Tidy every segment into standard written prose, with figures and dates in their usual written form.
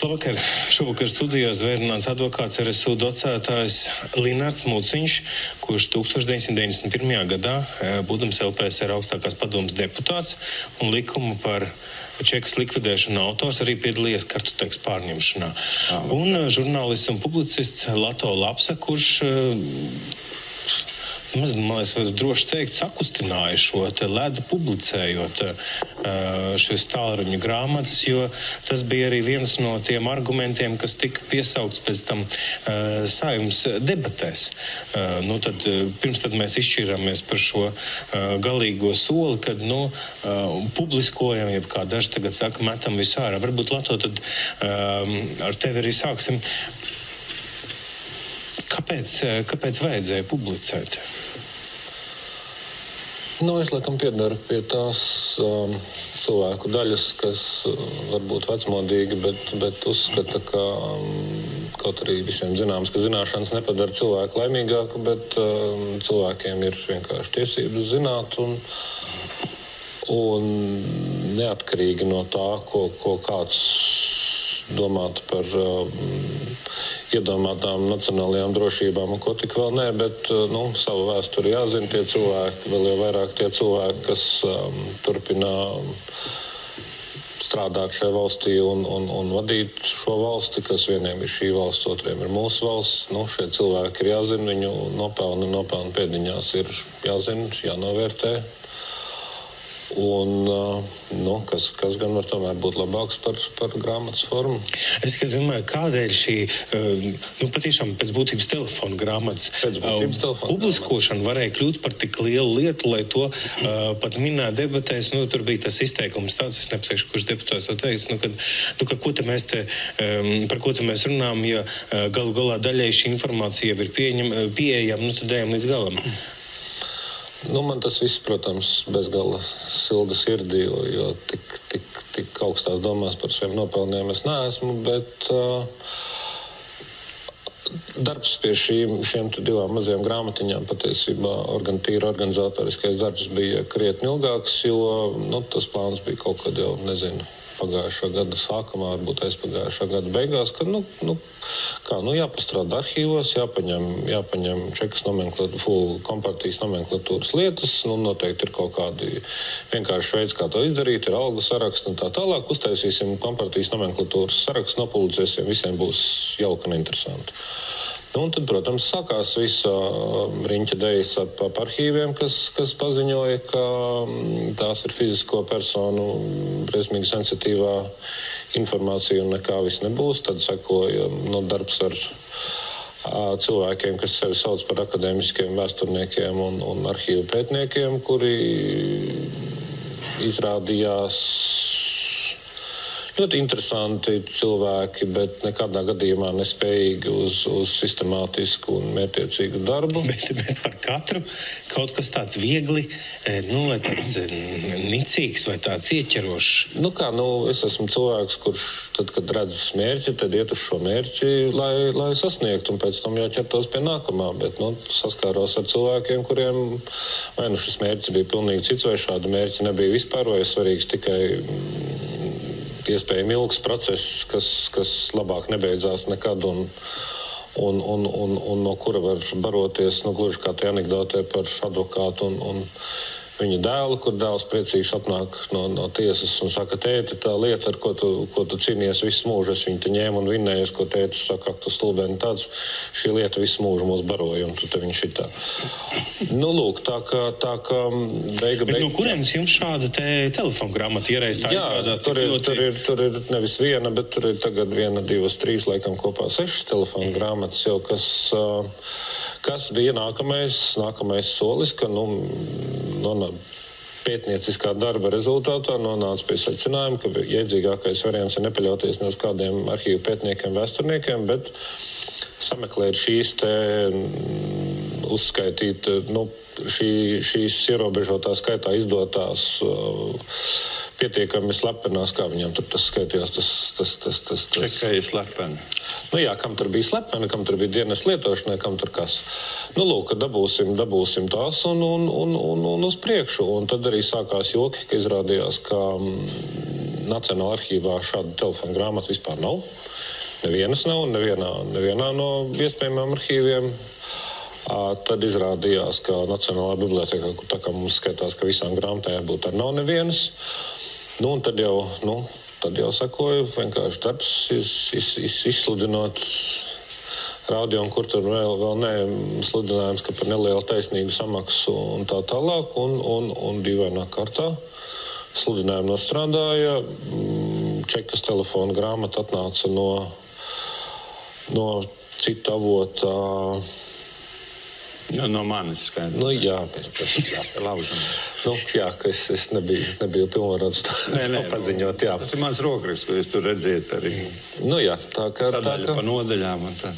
Labvakar! Šovakar studijā zvērnāts advokāts RSU docētājs Linards Muciņš, kurš 1991. gadā, būdams LPSR augstākās padomes deputāts un likumu par čekas likvidēšanu autors, arī piedalījies kartotēkas pārņemšanā. Un žurnālists un publicists Lato Lapsa, kurš man liekas, var droši teikt, sakustināja šo te ledu publicējot šīs tālruņa grāmatas, jo tas bija arī viens no tiem argumentiem, kas tika piesaukts pēc tam Saeimas debatēs. Tad pirms tad mēs izšķirāmies par šo galīgo soli, kad, publiskojam, jeb kā daži tagad saka, metam visu ārā. Varbūt, Lato, tad ar tevi arī sāksim. Kāpēc vajadzēja publicēt? Es laikam piedaru pie tās cilvēku daļas, kas varbūt vecmodīgi, bet uzskata, ka kaut arī visiem zināms, ka zināšanas nepadara cilvēku laimīgāku, bet cilvēkiem ir vienkārši tiesības zināt un neatkarīgi no tā, ko kāds domāt par iedomātām nacionālajām drošībām un ko tik vēl nē, bet savu vēsturi jāzina tie cilvēki, vēl jau vairāk tie cilvēki, kas turpina strādāt šajā valstī un vadīt šo valsti, kas vieniem ir šī valsts, otriem ir mūsu valsts. Šie cilvēki ir jāzina, viņu nopelni pēdiņās ir jāzina, jānovērtē. Un kas gan var tomēr būt labāks par grāmatas formu. Es domāju, kādēļ šī patiešām pēc būtības telefona grāmatas publiskošana varēja kļūt par tik lielu lietu, lai to pat minēt debatēs. Tur bija tas izteikums tāds, es nepateikšu, kurš deputāts to teiks, par ko te mēs runājam, ja galu galā daļai šī informācija jau ir pieejama, tad ejam līdz galam. Man tas viss, protams, bezgala silda sirdī, jo tik augstās domās par saviem nopelniem es neesmu, bet darbs pie šiem divām mazajām grāmatiņām patiesībā tīri organizatoriskais darbs bija krietni ilgāks, jo tas plāns bija kaut kad jau, nezinu, pagājušā gada sākumā, varbūt aizpagājušā gada beigās, kad jāpastrādā arhīvos, jāpaņem čekas kompartijas nomenklatūras lietas, noteikti ir kaut kādi vienkārši veids, kā to izdarīt, ir algu saraksts un tā tālāk, uztaisīsim kompartijas nomenklatūras sarakstu, nopublicēsim, visiem būs jauki un interesanti. Tad, protams, sākās visa riņķa dejas ap arhīviem, kas paziņoja, ka tās ir fizisko personu briesmīgi sensitīvā informācija un nekā viss nebūs. Tad sekoja darbs ar cilvēkiem, kas sevi sauc par akadēmiskiem vēsturniekiem un arhīvu pētniekiem, kuri izrādījās ļoti interesanti cilvēki, bet nekādā gadījumā nespējīgi uz sistemātisku un mērķtiecīgu darbu. Bet par katru kaut kas tāds viegli, vai tāds nicīgs vai tāds ieķerošs? Es esmu cilvēks, kurš tad, kad redz mērķi, tad iet uz šo mērķi, lai sasniegtu, un pēc tam jāķertos pie nākamā. Bet, saskāros ar cilvēkiem, kuriem vai šis mērķis bija pilnīgi cits, vai šādu mērķi nebija vispār, vai svarīgs tikai iespējami ilgs process, kas labāk nebeidzās nekad un no kura var baroties, gluži kā tie anekdotē par advokātu un viņa dēlu, kur dēls priecīgs atnāk no tiesas un saka, tēti, tā lieta, ar ko tu cīnies visu mūžu, es viņu te ņēmu un vinnējies, ko tētis saka, ak, tu stulbēni tāds, šī lieta visu mūžu mūs baroja, un tu te viņš šitā. Tā kā beiga. Bet no kurienes jums šāda telefona grāmata iereiz tā izrādās? Tur ir nevis viena, bet tur ir tagad 1, 2, 3, laikam kopā 6 telefona grāmatas jau, kas bija nākamais solis, ka, pētnieciskā darba rezultātā nonāca pie secinājuma, ka iedzīgākais variants ir nepaļauties ne uz kādiem arhīvu pētniekiem, vēsturniekiem, bet sameklēt šīs te uzskaitīt, šīs ierobežotā skaitā izdotās pietiekami slepenās, kā viņam tur tas skaitījās, tas. Čekai ir slepeni. Kam tur bija slepeni, kam tur bija dienas lietošanai, kam tur kas. Dabūsim tās un uz priekšu. Un tad arī sākās joki, ka izrādījās, ka Nacionālajā arhīvā šāda telefona grāmata vispār nav. Nevienas nav, nevienā no iespējamiem arhīviem. Tad izrādījās, ka Nacionālajā bibliotēkā, kur tā kā mums skatās, ka visām grāmatām jābūt, nav nevienas. Un tad jau sekoja vienkārši darbs, izsludinot radio, un kur tur vēl ne sludinājums, ka par nelielu taisnīgu samaksu un tā tālāk. Un dīvainā kārtā sludinājumu nostrādāja. Čekas telefona grāmata atnāca no cita avota. No manis skaidrs. Jā, ka es nebiju pilnvarots to paziņot. Jā. Tas ir mans rokraksts, ko jūs tur redziet arī. Sadaļa pa nodaļām un tā.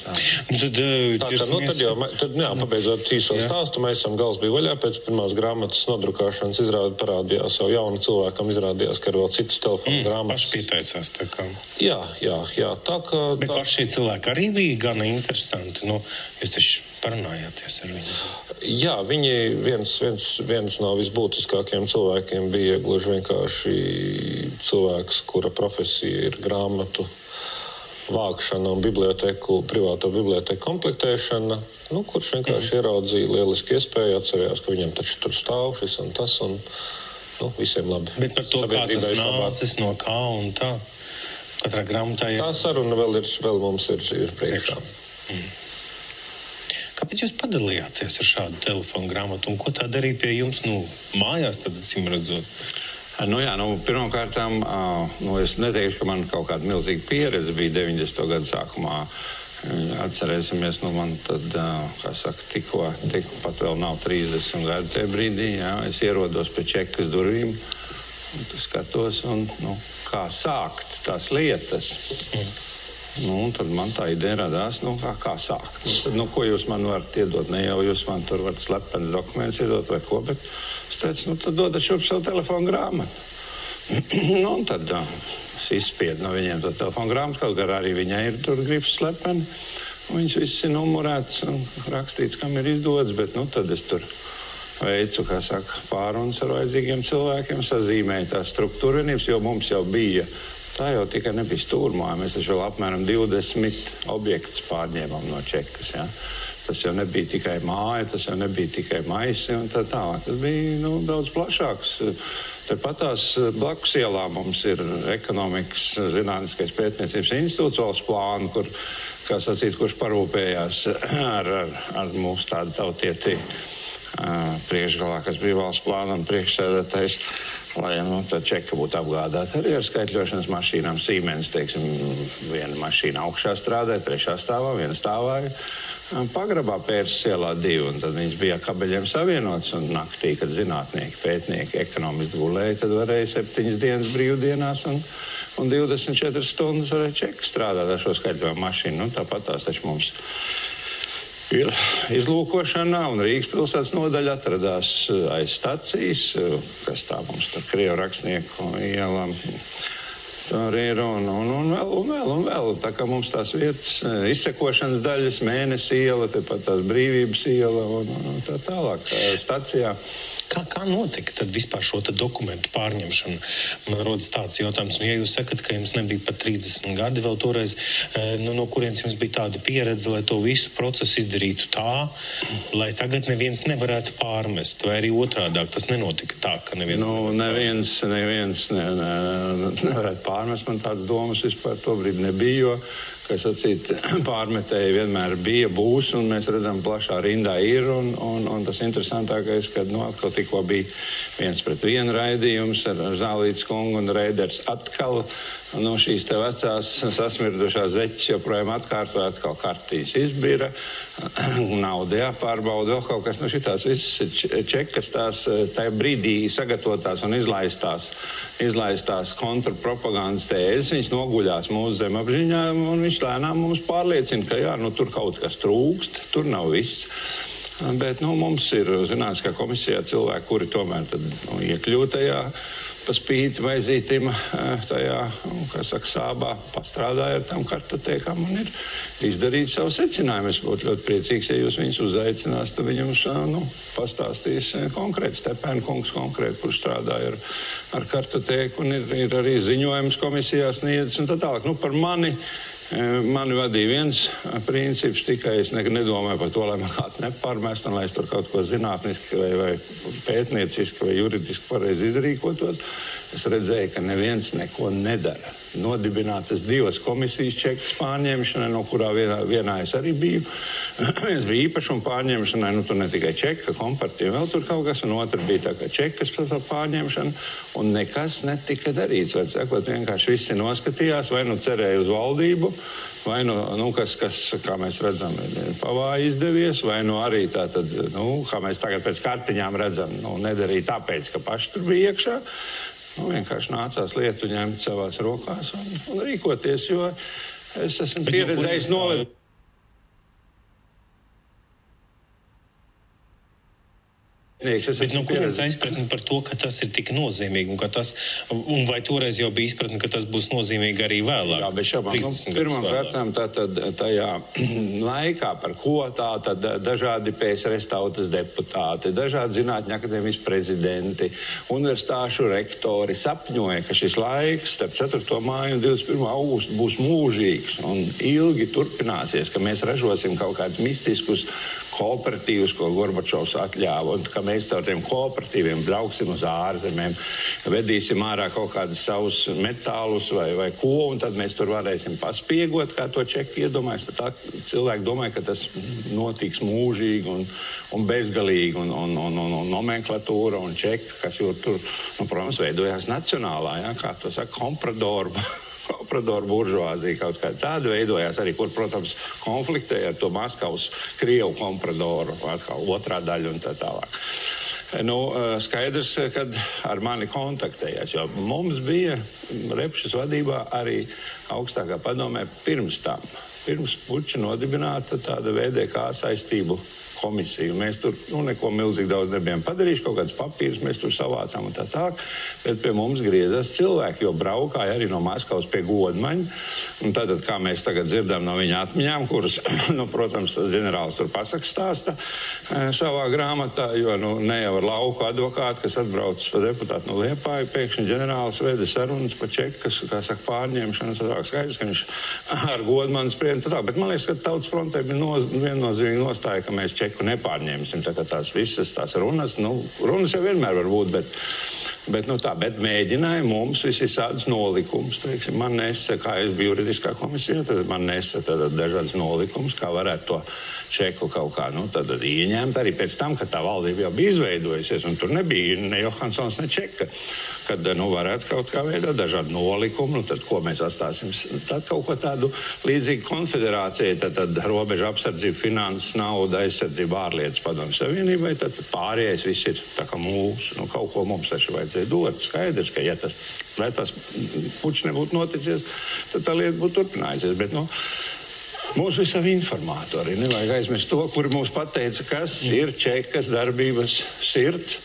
Tad pabeidzot īso stāstu, mēs esam gals bija vaļā. Pēc pirmās grāmatas nodrukāšanas parādījās jau jaunu cilvēkam, izrādījās, ka ir vēl citas telefona grāmatas. Paši pieteicās, tā kā. Jā. Bet paši šie cilvēki arī bija gana interesanti. Jūs taču parunājāties ar viņu. Jā, viņi viens no visbūtiskākajiem cilvēkiem bija gluži vienkārši cilvēks, kura profesija ir grāmatu vākšana un privāto bibliotēku komplektēšana, kurš vienkārši ieraudzīja lielisku iespēju, atcerējās, ka viņam taču tur stāv šis un tas, un visiem labi. Bet par to, kā tas nācis, no kā un tā, katrā grāmatā Tā saruna vēl mums ir priekšā. Kāpēc jūs padalījāties ar šādu telefonu grāmatu un ko tā darīja pie jums, mājās tad, acīm redzot? Pirmkārtām, es neteikšu, ka man kaut kāda milzīga pieredze bija 90. gadu sākumā. Atcerēsimies, man tad, tikko pat vēl nav 30 gadu tajā brīdī, es ierodos pie Čekas durvīm, skatos un, kā sākt tās lietas. Tad man tā ideja radās, kā sākt. Ko jūs man varat iedot? Ne jau jūs man tur varat slepens dokumentus iedot vai ko, bet es teicu, tad dodat šurp savu telefonu grāmatu. Tad es izspiedu no viņiem to telefonu grāmatu, kaut kā arī viņai ir tur grifs slepeni. Viņas viss ir numurēts un rakstīts, kam ir izdodas, bet tad es tur veicu, pārunas ar vajadzīgiem cilvēkiem, sazīmēju tās struktūrvienības, jo mums jau bija. Tā jau tikai nebija stūrmāja. Mēs taču vēl apmēram 20 objektus pārņēmām no Čekas. Ja? Tas jau nebija tikai māja, tas jau nebija tikai maisi un tā tālāk. Tas bija daudz plašāks. Tepatās blakus ielā mums ir ekonomikas zinātniskais pētniecības institūts valsts plānu, kur, kurš parūpējās ar mūsu tādu tautieti priekšgalā, kas bija valsts plāna un priekšsēdētājs. Lai tā Čeka būtu apgādāta arī ar skaitļošanas mašīnām. Siemens, viena mašīna augšā strādāja, trešā stāvā, viena stāvāja pagrabā Pērsas ielā 2, un tad viņas bija kabeļiem savienotas, un naktī, kad zinātnieki, pētnieki, ekonomisti gulēja, tad varēja 7 dienas brīvdienās un 24 stundas varēja Čeka strādāt ar šo skaitļojumu mašīnu. Tāpat tās taču mums ir izlūkošanā, un Rīgas pilsētas nodaļa atradās aiz stacijas, kas tā mums tur Krievu rakstnieku ielām tur ir, un vēl. Tā kā mums tās vietas, izsekošanas daļas, Mēnesi iela, tepat tās Brīvības iela un tā tālāk stacijā. Kā notika tad vispār šo dokumentu pārņemšanu? Man rodas tāds jautājums, ja jūs sakat, ka jums nebija pat 30 gadi vēl toreiz, no kurienes jums bija tāda pieredze, lai to visu procesu izdarītu tā, lai tagad neviens nevarētu pārmest, vai arī otrādāk tas nenotika tā, ka neviens nevarētu pārmest. Man tādas domas vispār tobrīd nebija, jo, kā sacīt, pārmetēji vienmēr bija, būs, un mēs redzam, plašā rindā ir, un tas interesantākais, kad atkal tikko bija 1-pret-1 raidījums ar Zālītes kungu un Reiders atkal, šīs te vecās sasmirdušās zeķes joprojām atkārtoja, atkal kartīs izbira, nauda jāpārbauda, vēl kaut kas, šitās visas Čekas tās tajā brīdī sagatavotās un izlaistās kontrapropagandas tēzes, viņas noguļās mūsu zemapziņā, un viņš lēnām mums pārliecina, ka tur kaut kas trūkst, tur nav viss. Bet mums ir zinātniskā komisijā cilvēki, kuri tomēr iekļūt tajā pa spīti vaizītim tajā, kā saka, sābā pastrādāja ar tām kartotēkām un ir izdarīt savu secinājumu. Es būtu ļoti priecīgs, ja jūs viņus uzaicinās, tad viņums pastāstīs konkrēti Stepēna kungs konkrēti, kurš strādāja ar kartotēku un ir arī ziņojums komisijā sniedzis un tā tālāk. Par mani vadīja viens princips, tikai es nedomāju par to, lai man kāds nepārmest un lai es tur kaut ko zinātniski vai pētnieciski vai juridiski pareizi izrīkotos. Es redzēju, ka neviens neko nedara. Nodibinātas 2 komisijas čekas pārņemšanai, no kurā vienā es arī biju. Viens bija īpašuma pārņemšanai, tur ne tikai čeka, kompartīvi, vēl tur kaut kas, un otra bija tā kā čekas pārņemšana, un nekas netika darīts. Var sakot, vienkārši visi noskatījās, vai cerēja uz valdību, vai kas, kā mēs redzam, ir pavāji izdevies, vai arī tā tad, kā mēs tagad pēc kartiņām redzam, nedarīja tāpēc, ka paši tur bija iekšā. Vienkārši nācās lietu ņemt savās rokās un rīkoties, jo es esmu pieredzējis novedīt. Bet kurienes izpratni par to, ka tas ir tik nozīmīgi un vai toreiz jau bija izpratni, ka tas būs nozīmīgi arī vēlāk? Jā, bet šāpām, pirmkārtām tātad tajā laikā, par ko tātad dažādi PSRS tautas deputāti, dažādi zinātņu akadēmijas prezidenti, universitāšu rektori sapņoja, ka šis laiks starp 4. māju un 21. augustu būs mūžīgs un ilgi turpināsies, ka mēs ražosim kaut kādus mistiskus kooperatīvus, ko Gorbačovs atļāva, un ka mēs caur tiem kooperatīviem brauksim uz ārzemēm, vedīsim ārā kaut kādus savus metālus vai ko, un tad mēs tur varēsim paspiegot, kā to čeki iedomājas. Tad cilvēki domāja, ka tas notiks mūžīgi un bezgalīgi, un nomenklatūra un čeki, kas jau tur, protams, veidojās nacionālā, kā to saka, kompradoru buržuāzija kaut kā tāda veidojās arī, kur, protams, konfliktēja ar to Maskavas Krievu kompradoru, atkal otrā daļa un tā tālāk. Skaidrs, kad ar mani kontaktējās, jo mums bija Repšas vadībā arī augstākā padomē pirms tam. Pirms puča nodibināta tāda VDK saistību komisiju. Mēs tur neko milzīgi daudz nebijām padarījuši, kaut kādas papīrus mēs tur savācām un tā tālāk, bet pie mums griezās cilvēki, jo braukāja arī no Maskavas pie Godmaņa. Un tātad, kā mēs tagad dzirdam no viņa atmiņām, kuras, protams, ģenerālis tur pasaka stāsta savā grāmatā, jo ne jau ar lauku advokātu, kas atbraucis pa deputātu no Liepāja, pēkšņi ģenerālis veda sarunas pa čekas, kā saka, pārņemšanu, tā tālāk. Skaidrs, ka viņš ar Godmanu spriež, tā tālāk. Bet man liekas, ka Tautas frontē bija viennozīmīgi nostāja, ka mēs čeku nepārņemsim, tā kā tās visas tās runas, runas jau vienmēr var būt, bet mēģināja mums visādus nolikumus, teiksim, man nesa, kā es biju juridiskā komisijā, tad man nesa dažādas nolikumus, kā varētu to čeku kaut kā, tad ieņemt arī pēc tam, kad tā valdība jau bija izveidojusies, un tur nebija ne Johansons, ne Čeka, kad, varētu kaut kā veidot dažādu nolikumu, tad ko mēs atstāsim, tad kaut ko tādu līdzīgi konfederācijai, tad robeža apsardzība, finanses, nauda, aizsardzība, ārlietas padomju savienībai, tad pārējais viss ir tā kā mūsu, kaut ko mums taču vajadzēja dot. Skaidrs, ka ja tas pučs nebūtu noticies, tad tā lieta būtu turpinājusies, bet, mūsu visavi informātori, nevajag aizmirst to, kuri mums pateica, kas ir čekas darbības sirds,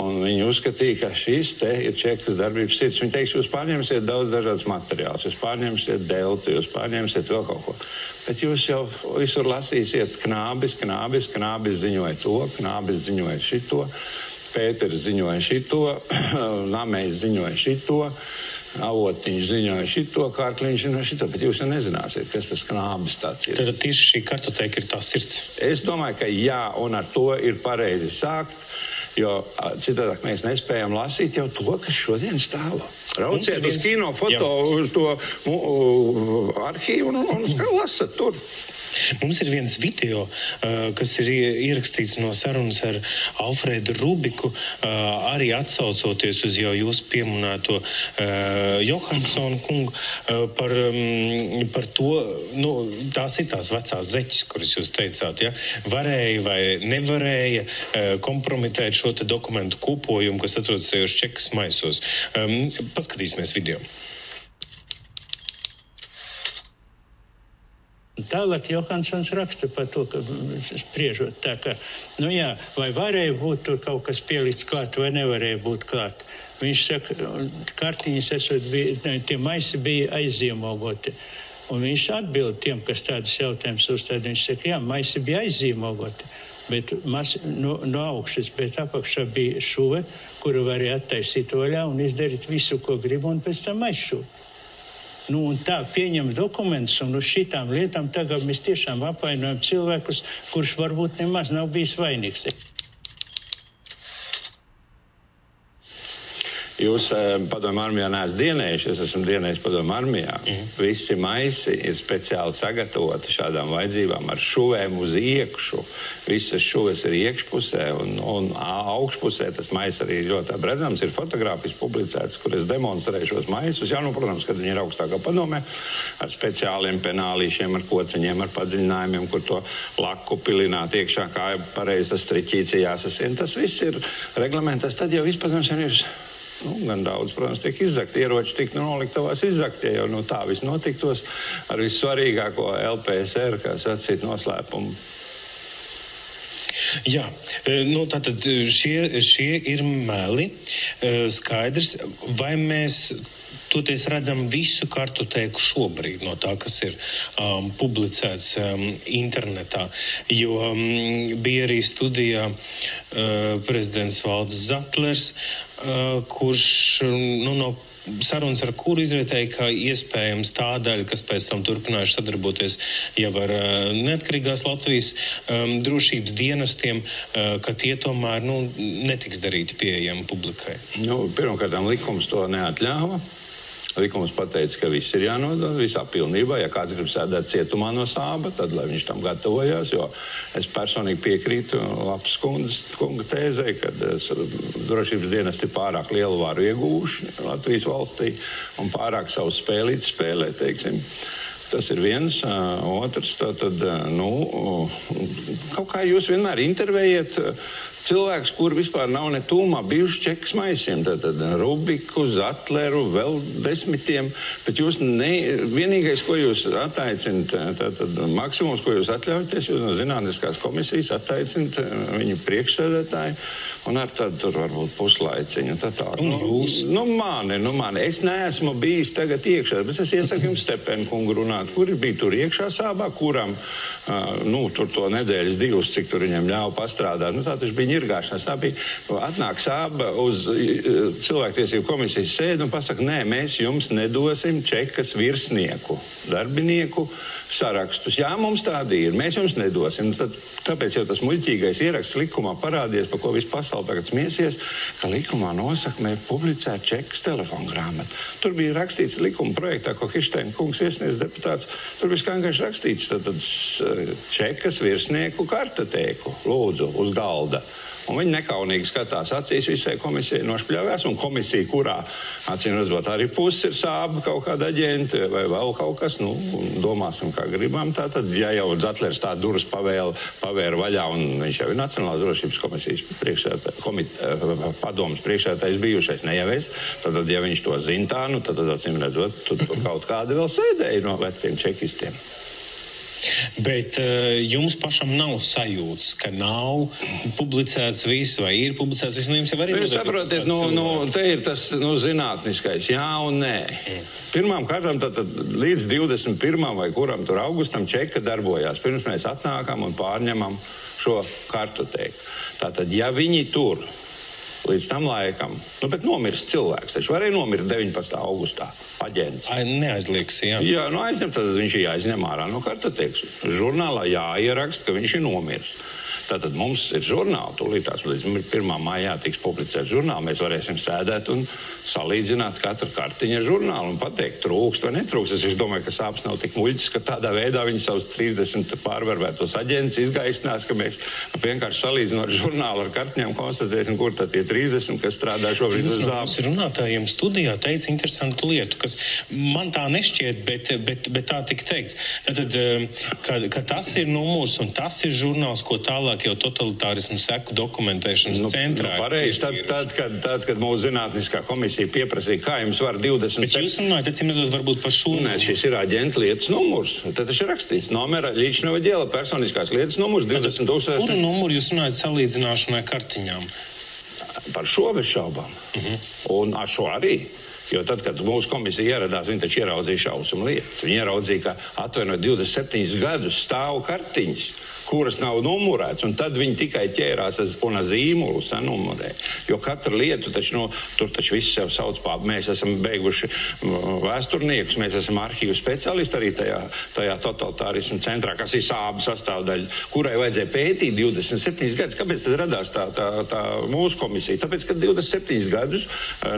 un viņi uzskatīja, ka šis te ir čekas darbības sirds. Viņi teiks, jūs pārņemsiet daudz dažādas materiālus, jūs pārņemsiet deltu, jūs pārņemsiet vēl kaut ko. Bet jūs jau visur lasīsiet knābis ziņoja to, knābis ziņoja šito, Pēters ziņoja šito, Namējs ziņoja šito, Avotiņš ziņoja šito, Kārkliņš ziņoja šito, bet jūs jau nezināsiet, kas tas knābis tāds ir. Tad tieši šī kartoteka ir tā sirds? Es domāju, ka jā, un ar to ir pareizi sākt, jo citādāk mēs nespējam lasīt jau to, kas šodien stāv. Rauciet uz kino foto, uz to arhīvu un lasat tur. Mums ir viens video, kas ir ierakstīts no sarunas ar Alfredu Rubiku, arī atsaucoties uz jau jūs pieminēto Johansonu kungu par to, tās ir tās vecās zeķis, kuras jūs teicāt, ja? Varēja vai nevarēja kompromitēt šo te dokumentu kopojumu, kas atrodas tajos čekas maisos. Paskatīsimies video. Tālāk Johansons raksta par to, ka spriežot tā, ka, vai varēja būt tur kaut kas pielikts klāt, vai nevarēja būt klāt. Viņš saka, kartiņas tie maisi bija aizzīmogoti. Un viņš atbild tiem, kas tādas jautājumus uzstāda. Viņš saka, jā, maisi bija aizzīmogoti, bet no augšas, bet apakšā bija šuve, kuru varēja attaisīt vaļā un izdarīt visu, ko grib, un pēc tam aizšūt. Un tā pieņem dokumentus, un uz šitām lietām tagad mēs tiešām apvainojam cilvēkus, kurš varbūt nemaz nav bijis vainīgs. Jūs padomju armijā neesat dienējuši, es esmu dienējis padomju armijā. Visi maisi ir speciāli sagatavoti šādām vajadzībām ar šuvēm uz iekšu. Visas šuves ir iekšpusē un augšpusē tas mais arī ļoti redzams. Ir fotogrāfijas publicētas, kur es demonstrēju šos maisus. Jā, protams, kad viņi ir augstākā padomē ar speciāliem penālīšiem, ar kociņiem, ar padziļinājumiem, kur to laku pilināt iekšā, kā pareizi tas striķīts jāsasien. Tas viss ir reglamentēts. Tad jau vispadoms ir gan daudz, protams, tiek izzakt, ieroči tik noliktavās izzakt, ja jau tā viss notiktos ar vissvarīgāko LPSR, kā sacīt, noslēpumu. Jā, tātad šie ir meli. Skaidrs, vai mēs toties redzam visu kartotēku šobrīd no tā, kas ir publicēts internetā, jo bija arī studijā prezidents Valdis Zatlers, kurš no sarunas ar kuru izrietēja, ka iespējams tā daļa, kas pēc tam turpinājuši sadarboties jau ar neatkarīgās Latvijas drošības dienestiem, ka tie tomēr netiks darīti pieejami publikai. Pirmkārt, likums to neatļāva. Likums pateica, ka viss ir jānodod visā pilnībā. Ja kāds grib sēdēt cietumā no sāba, tad lai viņš tam gatavojās, jo es personīgi piekrītu Lapas kunga tēzei, ka drošības dienesti ir pārāk lielu varu ieguvuši Latvijas valstī un pārāk savu spēlīt spēlē, teiksim. Tas ir viens. Otrs, tātad, kaut kā jūs vienmēr intervējiet cilvēks, kur vispār nav ne tūmā bijuši čekas maisiem, tātad Rubiku, Zatleru, vēl 10, bet jūs vienīgais, ko jūs attaicinat, tātad maksimums, ko jūs atļaujaties, jūs no zinātniskās komisijas attaicinat viņu priekšsēdētāju un ar tādu tur varbūt puslaiciņu. Mani. Es neesmu bijis tagad iekšā, bet es iesaku jums Stepenu kungu runāt, kuri bija tur iekšā sābā, kuram tur to nedēļas divas, cik tur viņam ļāva pastrādāt. Tā taču bija ņirgāšanās. Tā bija atnāk sāba uz cilvēktiesību komisijas sēdi un pasaka, nē, mēs jums nedosim čekas virsnieku, darbinieku sarakstus. Jā, mums tādi ir, mēs jums nedosim. Tāpēc jau tas muļķīgais ieraksts likumā parādies, par ko visu pasauli tagad smiesies, ka likumā nosaka, mēs publicēt čekas telefongrāmatu. Tur bija rakstīts likuma projektā, ko Kirsteina kungs iesniedz deputāts. Tur bija skaidrs rakstīts, tad čekas virsnieku kartotēku, lūdzu, uz galda. Un viņi nekaunīgi skatās acīs visai komisijai nošpļāvās, un komisija, kurā, acīm redzot, arī puses ir sāba kaut kāda aģenti vai vēl kaut kas, domāsim, kā gribam. Tātad, ja jau Zatlers tā durvis pavēra vaļā, un viņš jau ir Nacionālās drošības komisijas padomas priekšsēdētājs bijušais, ne jau es, tad, ja viņš to zina tā, tad, acīm redzot, tur kaut kāda vēl sēdēja no veciem čekistiem. Bet jums pašam nav sajūtas, ka nav publicēts viss, vai ir publicēts viss? Jums jau arī jūs saprotiet, te ir tas zinātniskais, jā un nē. Pirmām kārtām tad līdz 21. vai kuram tur augustam čeka darbojās. Pirms mēs atnākam un pārņemam šo kartotēku. Tātad, ja viņi tur līdz tam laikam, bet nomirst cilvēks, taču varēja nomirt 19. augustā, aģents. Neaizlieks, jā. Jā, aizņem, tad viņš ir jāizņem ārā no kartotēkas. Žurnālā jāieraksta, ka viņš ir nomirs. Tātad mums ir žurnāli, tūlītās līdz 1. maijā tiks publicēt žurnāli, mēs varēsim sēdēt un salīdzināt katru kartiņu žurnālu un pateikt, trūkst vai netrūkst. Es domāju, ka sāpes nav tik muļķis, ka tādā veidā viņi savus 30 pārvarvētos aģentus izgaisnās, ka mēs vienkārši salīdzinot žurnālu ar kartiņām konstatēsim, kur tad tie 30, kas strādā šobrīd uz zābu. Mums runātājiem studijā teica interesantu lietu, kas man tā nešķiet, bet tā tika teikts. Tātad, ka tas ir numurs un tas ir žurnāls, ko tālāk jau totalitārismu seku dokumentēšanas centrā. Pareizi, tad, kad mūsu zinātniskā komisija pieprasīja, kā jums var 20... Bet jūs runājat, acīm redzot, varbūt par šo... Nē, šis ir aģenta lietas numurs. Tad tas ir rakstīts. Nomera Ļičneva ģela personiskās lietas numurs 20 000... Kuru numuru jūs runājat salīdzināšanai kartiņām? Par šo bez šaubām. Un ar šo arī. Jo tad, kad mūsu komisija ieradās, viņi taču ieraudzīja šausmu lietas. Viņi ieraudzīja, ka atvainojot 27 gadus stāv kartiņas, kuras nav numurētas, un tad viņi tikai ķērās un ar zīmolu sanumurē. Jo katru lietu taču, tur taču viss sev sauc pār. Mēs esam beiguši vēsturniekus, mēs esam arhīvu speciālisti arī tajā totalitārismu centrā, kas ir Sāba sastāvdaļa, kurai vajadzēja pētīt 27 gadus. Kāpēc tad radās tā mūsu komisija? Tāpēc, ka 27 gadus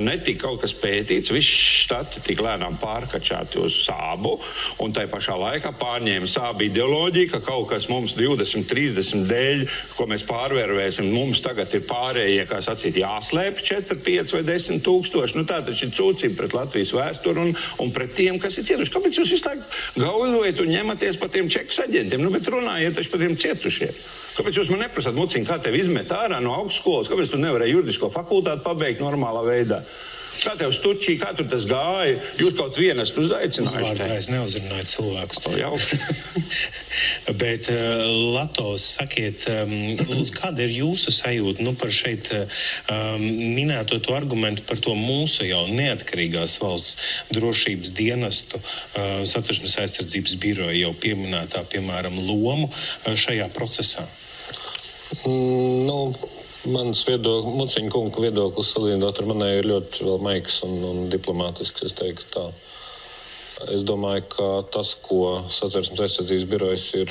netika kaut kas pētīts, viss štati tika lēnām pārkačāti uz Sābu, un tai pašā laikā pārņēma Sāba ideoloģiju, ka kaut kas mums 20-30 dēļ, ko mēs pārvērvēsim, mums tagad ir pārējie, kā sacīt, jāslēp 4, 5 vai 10 tūkstoši. Tā taču ir cūcība pret Latvijas vēsturi un pret tiem, kas ir cietuši. Kāpēc jūs visu laiku gaudojat un ņematies par tiem čekas aģentiem? Bet runājiet taču par tiem cietušiem. Kāpēc jūs man neprasāt, Muciņ, kā tev izmet ārā no augstskolas? Kāpēc tu nevarēji juridisko fakultāti pabeigt normālā veidā? Kā tev stučī, kā tur tas gāja? Jūs kaut vienu esat uzaicinājuši? Uzvārdā es neuzrunāju cilvēkus. Bet, Latos, sakiet, lūdzu, kāda ir jūsu sajūta par šeit minēto to argumentu par to mūsu jau neatkarīgās valsts drošības dienestu, Satversmes aizsardzības biroja jau pieminētā, piemēram, lomu šajā procesā? Mans Muciņa kunga viedoklis salīdzinot ar manēju ir ļoti vēl maigs un diplomātisks, es teiktu tā. Es domāju, ka tas, ko Satversmes aizsardzības birojas ir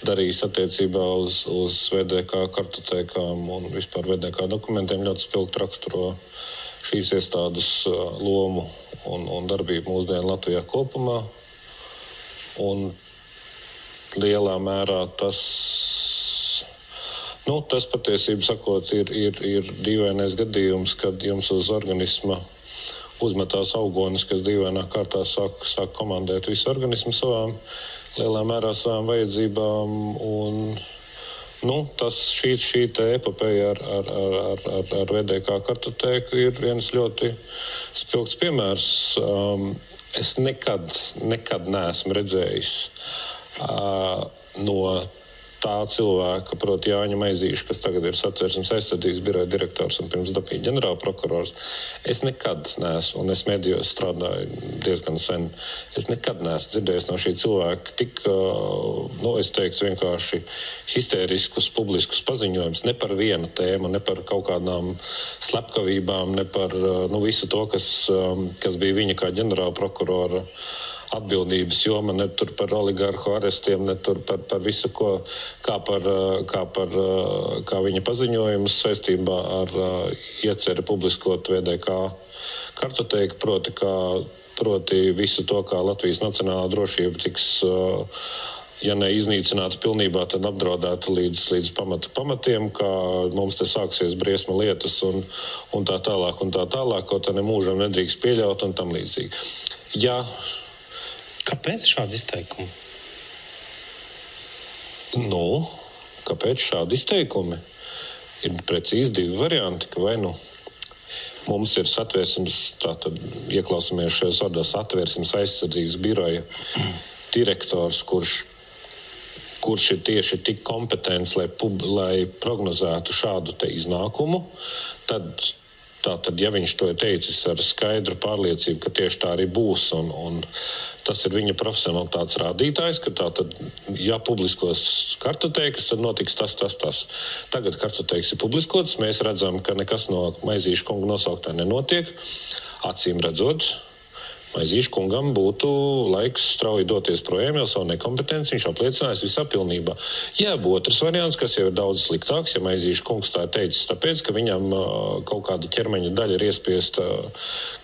darījis attiecībā uz VDK kartotēkām un vispār VDK dokumentiem, ļoti spilgti raksturo šīs iestādes lomu un darbību mūsdienu Latvijā kopumā. Un lielā mērā tas patiesībā sakot ir dīvainais gadījums, kad jums uz organisma uzmetās augonis, kas dīvainā kārtā sāk komandēt visu organismu lielā mērā savām vajadzībām. Un šī epopeja ar VDK kartotēku ir viens ļoti spilgts piemērs. Es nekad neesmu redzējis no tā cilvēka, proti Jāņa Maizīša, kas tagad ir Satversmes aizsardzības biroja direktors un pirms dabīja ģenerālprokurors, es nekad neesmu, un es medijos strādāju diezgan sen, es nekad neesmu dzirdējis no šī cilvēka tik, es teiktu, vienkārši histēriskus, publiskus paziņojumus, ne par vienu tēmu, ne par kaut kādām slepkavībām, ne par visu to, kas bija viņa kā ģenerālprokurora atbildības joma, ne tur par oligarhu arestiem, ne tur par visu, kā viņa paziņojumus saistībā ar ieceri publiskot VDK kartotēku, proti visu to, kā Latvijas nacionālā drošība tiks, ja ne iznīcināta pilnībā, tad apdraudēta līdz pamatiem, kā mums te sāksies briesma lietas un tā tālāk, kaut tā nemūžam nedrīkst pieļaut un tam līdzīgi. Ja Kāpēc šādi izteikumi? Kāpēc šādi izteikumi? Ir precīzi divi varianti, ka vai mums ir Satversmes, tātad ieklausamies šajos vārdos Satversmes aizsardzības biroja direktors, kurš ir tieši tik kompetents, lai prognozētu šādu te iznākumu, Tātad, ja viņš to ir teicis ar skaidru pārliecību, ka tieši tā arī būs, un tas ir viņa profesionalitātes rādītājs, ka tātad, ja publiskos kartotēkas, tad notiks tas. Tagad kartotēkas ir publiskotas, mēs redzam, ka nekas no Maizīša kunga nosauktā nenotiek. Acīm redzot, Maizīša kungam būtu laiks strauji doties projām, jau savu nekompetenci viņš apliecinājis visā pilnībā. Otrs variants, kas jau ir daudz sliktāks, ja Maizīša kungs tā ir teicis, tāpēc, ka viņam kaut kāda ķermeņa daļa ir iespiesta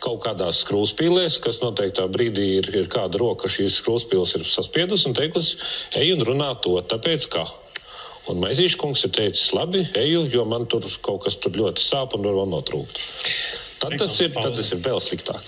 kaut kādās skrūspīlēs, kas noteiktā brīdī ir kāda roka šīs skrūspīles ir saspiedus un teikusi, ej un runā to, tāpēc kā. Un Maizīša kungs ir teicis, labi, eju, jo man tur kaut kas tur ļoti sāp un var vēl notrūkt. Tad tas ir vēl sliktāk.